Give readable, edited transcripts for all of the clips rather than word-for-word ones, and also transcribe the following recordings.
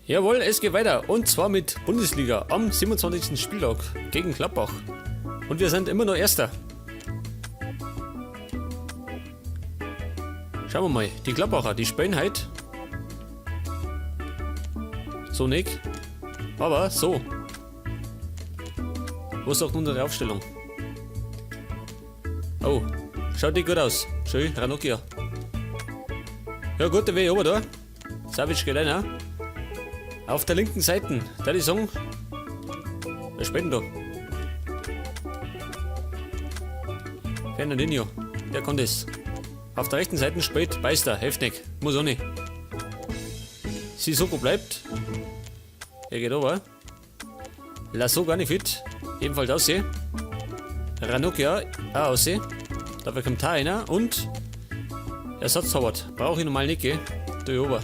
Jawohl, es geht weiter. Und zwar mit Bundesliga am 27. Spieltag gegen Gladbach. Und wir sind immer noch Erster. Schauen wir mal. Die Gladbacher, die spielen heute so nicht. Aber so. Wo ist auch unsere Aufstellung? Oh, schaut die gut aus. Schön, Ranocchia. Ja gut, der Weg oben da. Savic geht rein. Auf der linken Seite, da die sagen, wer spielt denn da? Fernandinho, der kann das. Auf der rechten Seite spielt Beister, Hefneck, muss auch nicht. Sissoko bleibt. Er geht over. Lasso gar nicht fit, ebenfalls aussehen. Ranocchia auch aussehen. Dafür kommt Tar rein und Ersatztorwart. Brauche ich normal nicht, gell? Da oben.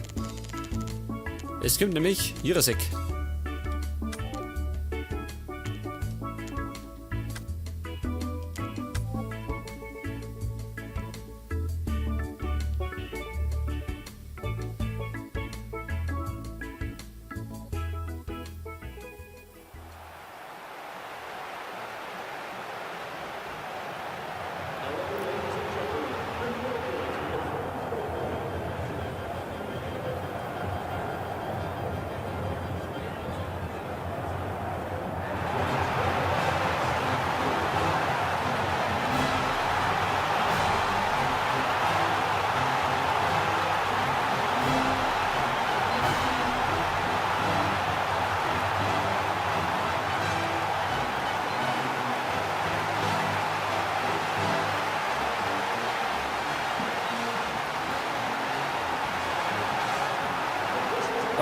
Es kommt nämlich Jirasek.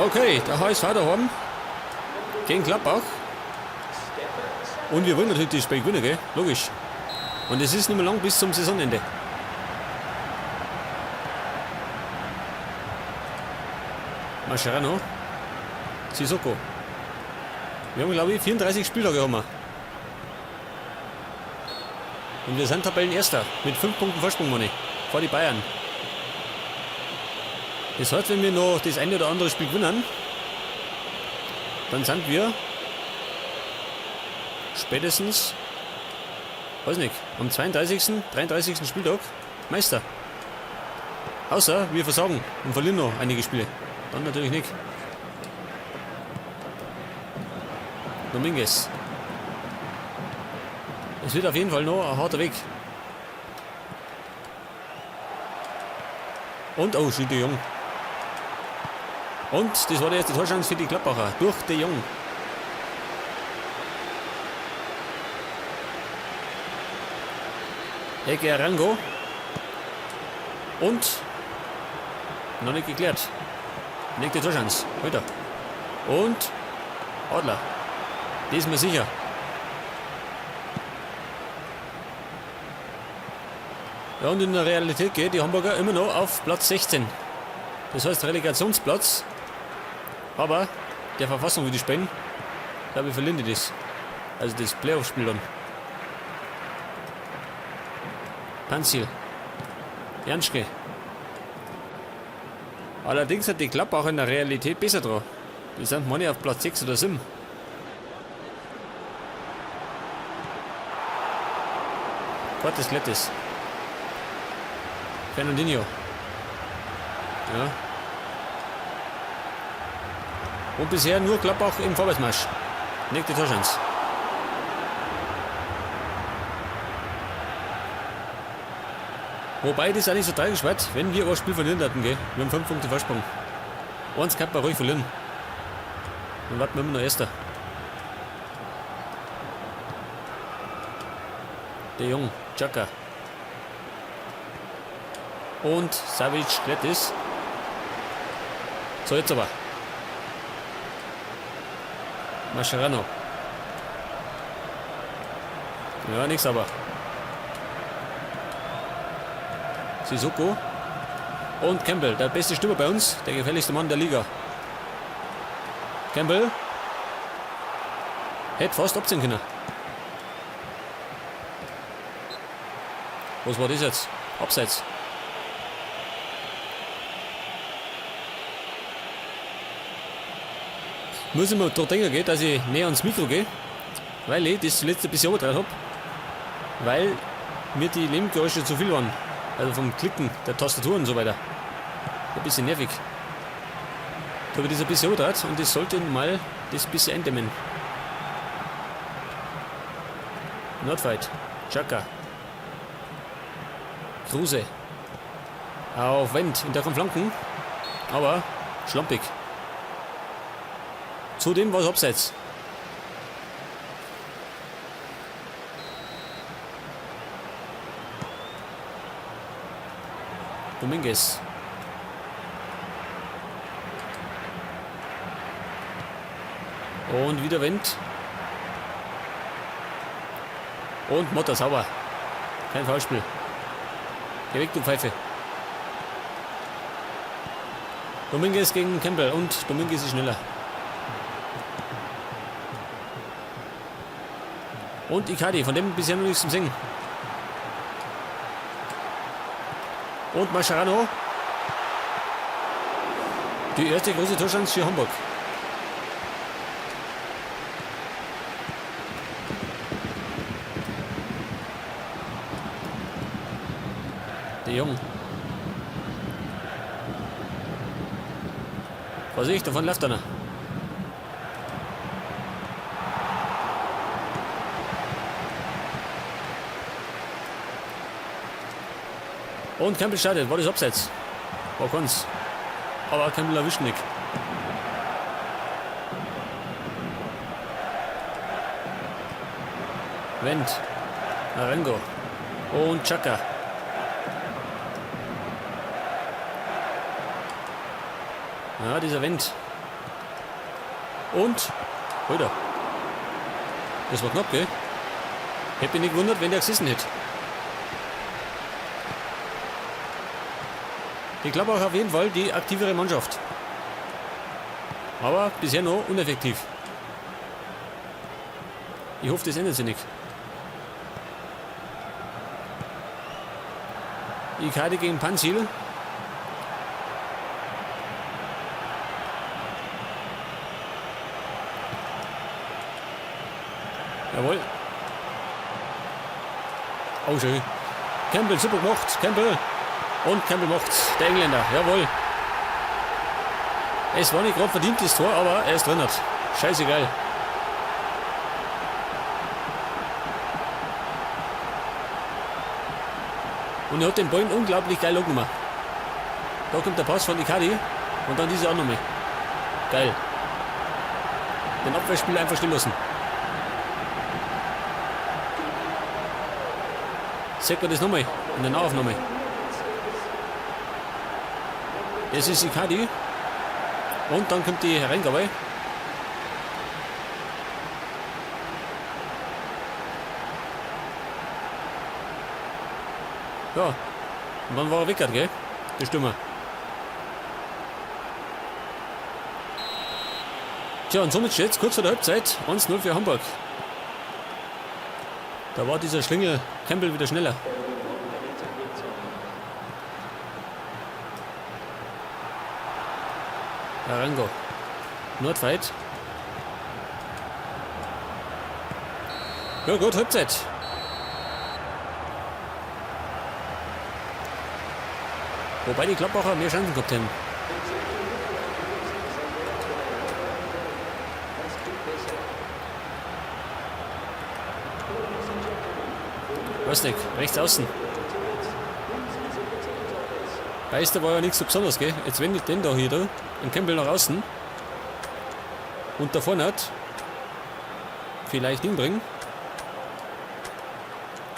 Okay, der HSV daheim gegen Gladbach. Und wir wollen natürlich das Spiel gewinnen, gell? Logisch. Und es ist nicht mehr lang bis zum Saisonende. Mascherano. Sissoko. Wir haben, glaube ich, 34 Spieltage haben wir. Und wir sind Tabellenerster mit 5 Punkten Vorsprung, Manni, vor die Bayern. Das heißt, wenn wir noch das eine oder andere Spiel gewinnen, dann sind wir spätestens, weiß nicht, am 32., 33. Spieltag Meister. Außer wir versagen und verlieren noch einige Spiele. Dann natürlich nicht. Dominguez. Es wird auf jeden Fall noch ein harter Weg. Und, oh, schießt de Jong. Und das war die erste Torchance für die Gladbacher. Durch de Jong. Ecke Arango. Und noch nicht geklärt. Nächste Torchance. Heute. Und Adler. Das ist mir sicher. Ja, und in der Realität geht die Hamburger immer noch auf Platz 16. Das heißt Relegationsplatz. Aber der Verfassung, wie die spielen, glaube ich, verlieren die das. Also das Playoff-Spiel dann. Panzil. Janschke. Allerdings hat die Gladbach in der Realität besser dran. Die sind manche auf Platz 6 oder 7. Quartes Glättes. Fernandinho. Ja. Und bisher nur Gladbach im Vorwärtsmarsch. Nächste Torchance. Wobei das auch nicht so tragisch wird, wenn wir ein Spiel verlieren hatten, gell? Wir haben 5 Punkte Vorsprung. Eins kann man ruhig verlieren. Dann warten wir immer noch Erster. De Jong, Chaka. Und Savic Glättis. So, jetzt aber. Mascherano. Ja, nix aber. Sissoko. Und Campbell, der beste Stürmer bei uns. Der gefährlichste Mann der Liga. Campbell. Hätte fast abziehen können. Was war das jetzt? Abseits. Muss ich mir durch Dinger gehen, dass ich näher ans Mikro gehe. Weil ich das zuletzt ein bisschen übertragen habe. Weil mir die Nebengeräusche zu viel waren. Also vom Klicken der Tastatur und so weiter. Ein bisschen nervig. Da habe ich das ein bisschen übertragen und das sollte mal das ein bisschen eindämmen. Nordfight. Chaka. Kruse. Auf Wendt. Und der kann flanken. Aber schlampig. Zudem war es abseits. Dominguez. Und wieder Wendt. Und Motta sauber. Kein Foulspiel. Geh weg, du Pfeife. Dominguez gegen Campbell und Dominguez ist schneller. Und Icardi, von dem bisher noch nichts zum Singen. Und Mascherano. Die erste große Torchance für Hamburg. De Jong. Vorsicht, davon läuft einer. Und Campbell startet, war das abseits? War keins. Aber Campbell erwischt nicht. Wendt. Arengo. Und Chaka. Ja, dieser Wendt. Und. Alter. Das war knapp, gell? Hätte mich nicht gewundert, wenn der gesessen hätte. Ich glaube auch auf jeden Fall die aktivere Mannschaft. Aber bisher noch uneffektiv. Ich hoffe, das ändert sich nicht. Icardi gegen Panzil. Jawohl. Oh, schön. Campbell, super gemacht. Campbell. Und Campbell macht's. Der Engländer. Jawohl. Es war nicht gerade verdientes Tor, aber er ist drin. Scheißegal. Und er hat den Ball unglaublich geil gemacht. Da kommt der Pass von Icardi. Und dann diese Annahme. Geil. Den Abwehrspieler einfach stehen lassen. Seht man das nochmal in der Nahaufnahme. Das ist Icardi. Und dann kommt die Hereingabe. Ja. Und dann war er weg, gell? Der Stürmer. Tja, und somit steht es kurz vor der Halbzeit 1-0 für Hamburg. Da war dieser Schlingel Campbell wieder schneller. Arango. Nordfight. Ja gut, Halbzeit. Wobei die Gladbacher mehr Chancen gehabt haben. Rostek, rechts außen. Beister war ja nichts so besonders, gell? Jetzt wendet den da hier da. Und Campbell nach außen. Und da vorne hat. Vielleicht hinbringen.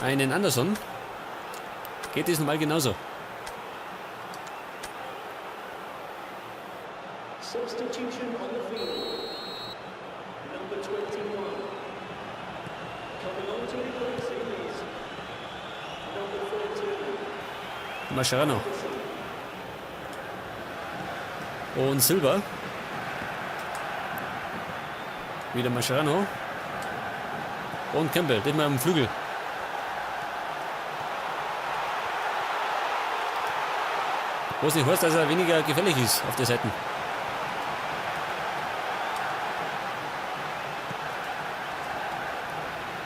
Einen Anderson. Geht das normal genauso. Substitution on the field. Number 21. Coming on to replacing is number 13. Mascherano. Und Silva. Wieder Mascherano. Und Campbell, den mal am Flügel. Was nicht heißt, dass er weniger gefährlich ist auf der Seite.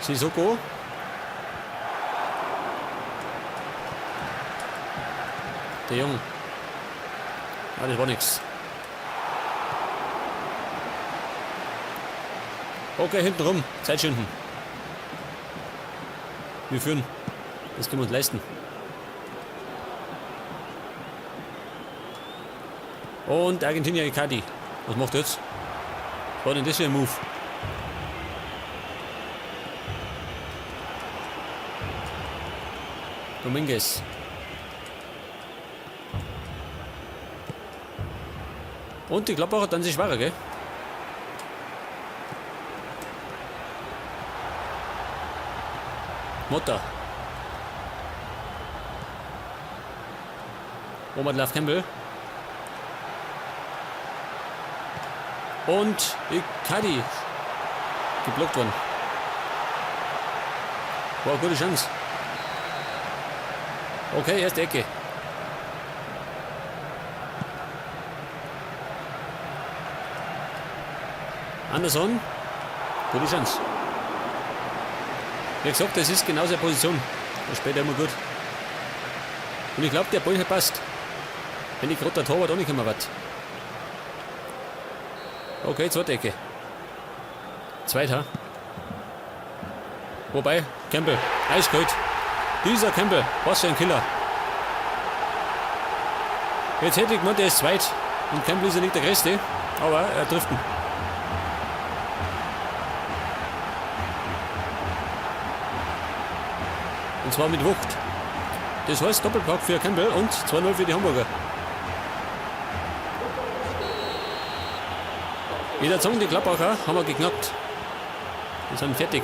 Sissoko. Der Jung. Ah, das war nix. Okay, hinten rum. Zeit schinden. Wir führen. Das können wir uns leisten. Und Argentinier Icardi. Was macht er jetzt? Was war denn das für ein Move? Dominguez. Und die Gladbacher dann sich schwerer, gell? Motta. Omar Campbell. Und Icardi. Geblockt worden. Wow, gute Chance. Okay, erste Ecke. Anderson. Gute Chance. Wie gesagt, das ist genau seine Position. Das spielt er immer gut. Und ich glaube, der Ball hat passt. Wenn ich gerade der Torwart auch nicht mehr was. Okay, zweite Ecke. Zweiter. Wobei, Campbell, eiskalt. Dieser Campbell, was für ein Killer. Jetzt hätte ich gemeint, der ist zweit. Und Campbell ist ja nicht der Größte. Aber er trifft ihn. Und zwar mit Wucht. Das heißt Doppelpack für Campbell und 2-0 für die Hamburger. Wie der Zong, die Gladbacher haben wir geknackt. Wir sind fertig.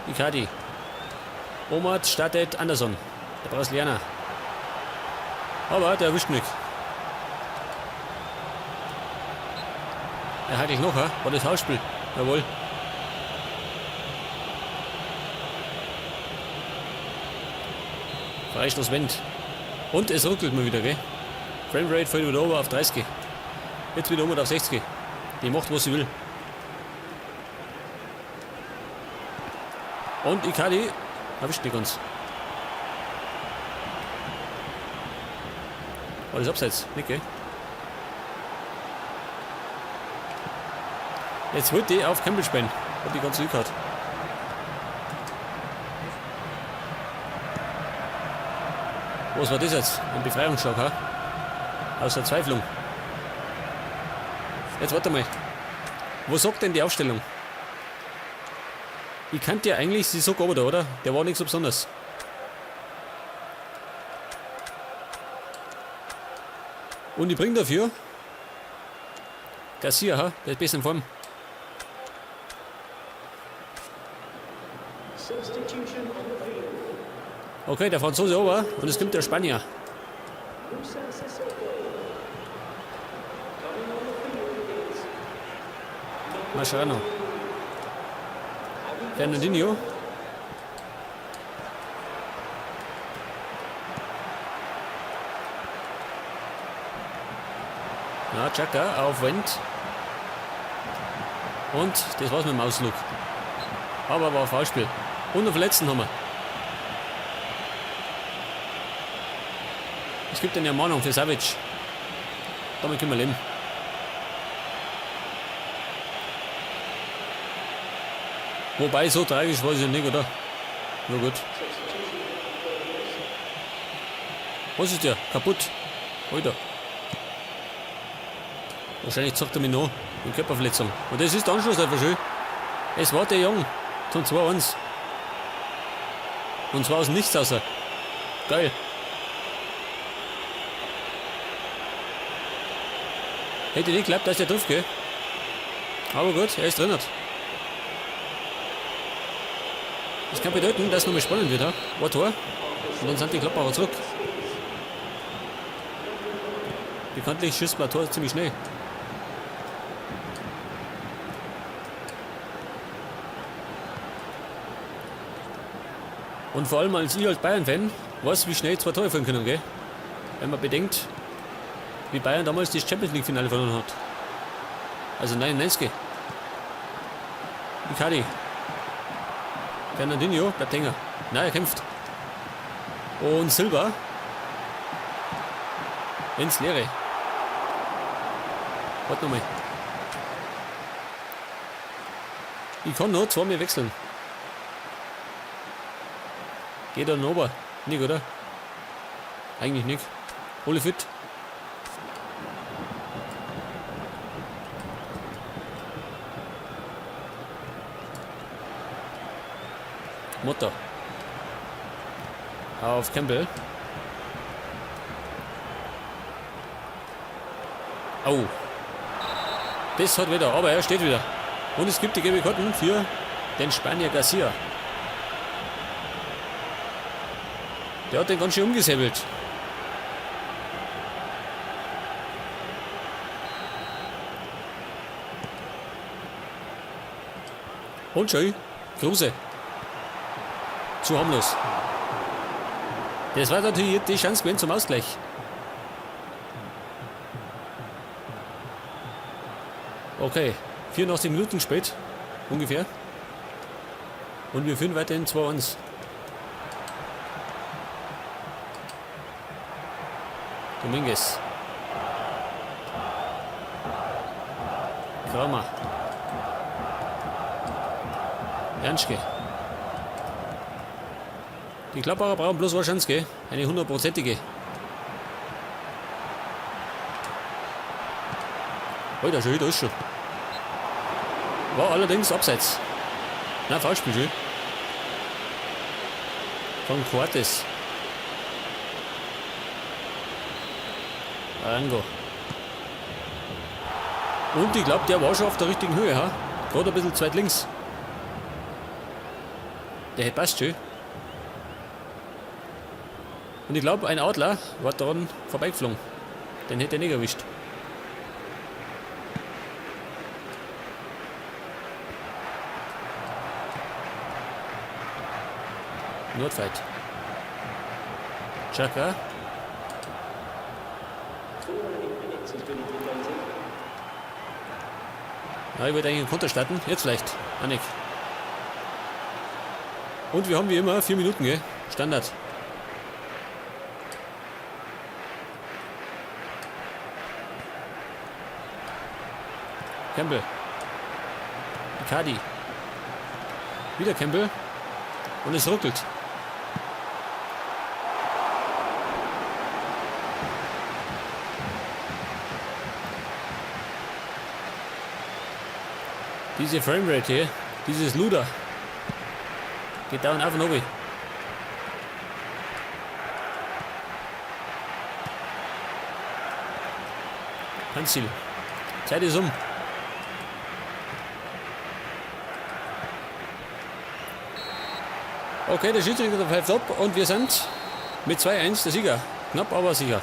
Icardi. Omar startet Anderson, der Brasilianer. Aber der erwischt mich. Er hat dich noch, war das Hausspiel? Jawohl. Freistoß Wendt. Und es ruckelt mal wieder, gell? Framerate fällt wieder over auf 30. Jetzt wieder um auf 60. Die macht, was sie will. Und Icardi erwischt nicht ganz. War das abseits? Nicht, gell? Jetzt wollte ich auf Campbell spielen. Hat die ganze Glück. Was war das jetzt? Ein Befreiungsschlag, ha? Aus Verzweiflung. Jetzt warte mal. Was sagt denn die Aufstellung? Ich kannte ja eigentlich Sissoko da, oder? Der war nichts so besonders. Und ich bringe dafür Garcia, ha? Der ist besser in Form. Substitution on the field. Okay, der Franzose over und es kommt der Spanier. Musa Sissoko. Coming on the field is Mascherano. Fernandinho. Ja, Chaka auf Wendt. Und das war's mit dem Ausflug. Aber war ein Foulspiel. Und einen Verletzten haben wir. Es gibt eine Ermahnung für Savic. Damit können wir leben. Wobei, so tragisch war es ja nicht, oder? Na gut. Was ist der? Kaputt? Alter. Wahrscheinlich zockt er mich noch. Mit Körperverletzung. Und das ist der Anschluss einfach schön. Es war der Jung. Zum 2-1. Und zwar aus dem Nichts außer. Geil. Hätte nicht geglaubt, dass der trifft, gell? Aber gut, er ist drin. Das kann bedeuten, dass es nochmal spannend wird. Ein Tor. Und dann sind die Gladbacher zurück. Bekanntlich schießt man Tor ziemlich schnell. Und vor allem als ich als Bayern-Fan weiß, wie schnell 2 Tore fallen können, gell? Wenn man bedenkt, wie Bayern damals das Champions League-Finale verloren hat. Also 99. Icardi. Fernandinho bleibt hängen. Nein, er kämpft. Und Silva. Ins Leere. Warte nochmal. Ich kann noch 2 mehr wechseln. Geht er noch ober? Nicht, oder? Eigentlich nicht. Alle fit. Mutter. Auf Campbell. Oh. Das hat wieder, aber er steht wieder. Und es gibt die gelbe Karten für den Spanier Garcia. Der hat den ganz schön umgesäbelt. Und schön. Kruse. Zu harmlos. Das war natürlich die Chance gewesen zum Ausgleich. Okay, 84 Minuten spät, ungefähr. Und wir führen weiterhin 2-1. Dominguez. Kramer. Janschke. Die Klapperer brauchen bloß eine Chance, gell? Eine 100%ige. Alter, schon wieder ist schon. War allerdings abseits. Na, Foulspiel schon. Von Cortes. Arango. Und ich glaube, der war schon auf der richtigen Höhe, ha? Gerade ein bisschen zweit links. Der hätte passt schön. Und ich glaube, ein Adler war daran vorbeigeflogen. Den hätte er nicht erwischt. Notfight. Chaka. Ja, ich wollte eigentlich einen Konter starten. Jetzt vielleicht. Annik. Und wir haben wie immer 4 Minuten, gell? Standard. Campbell. Icardi. Wieder Campbell. Und es ruckelt. Diese Framerate hier, dieses Luder, geht dauernd auf und runter. Hansil. Zeit ist um. Okay, der Schiedsrichter pfeift ab und wir sind mit 2-1 der Sieger. Knapp, aber sicher.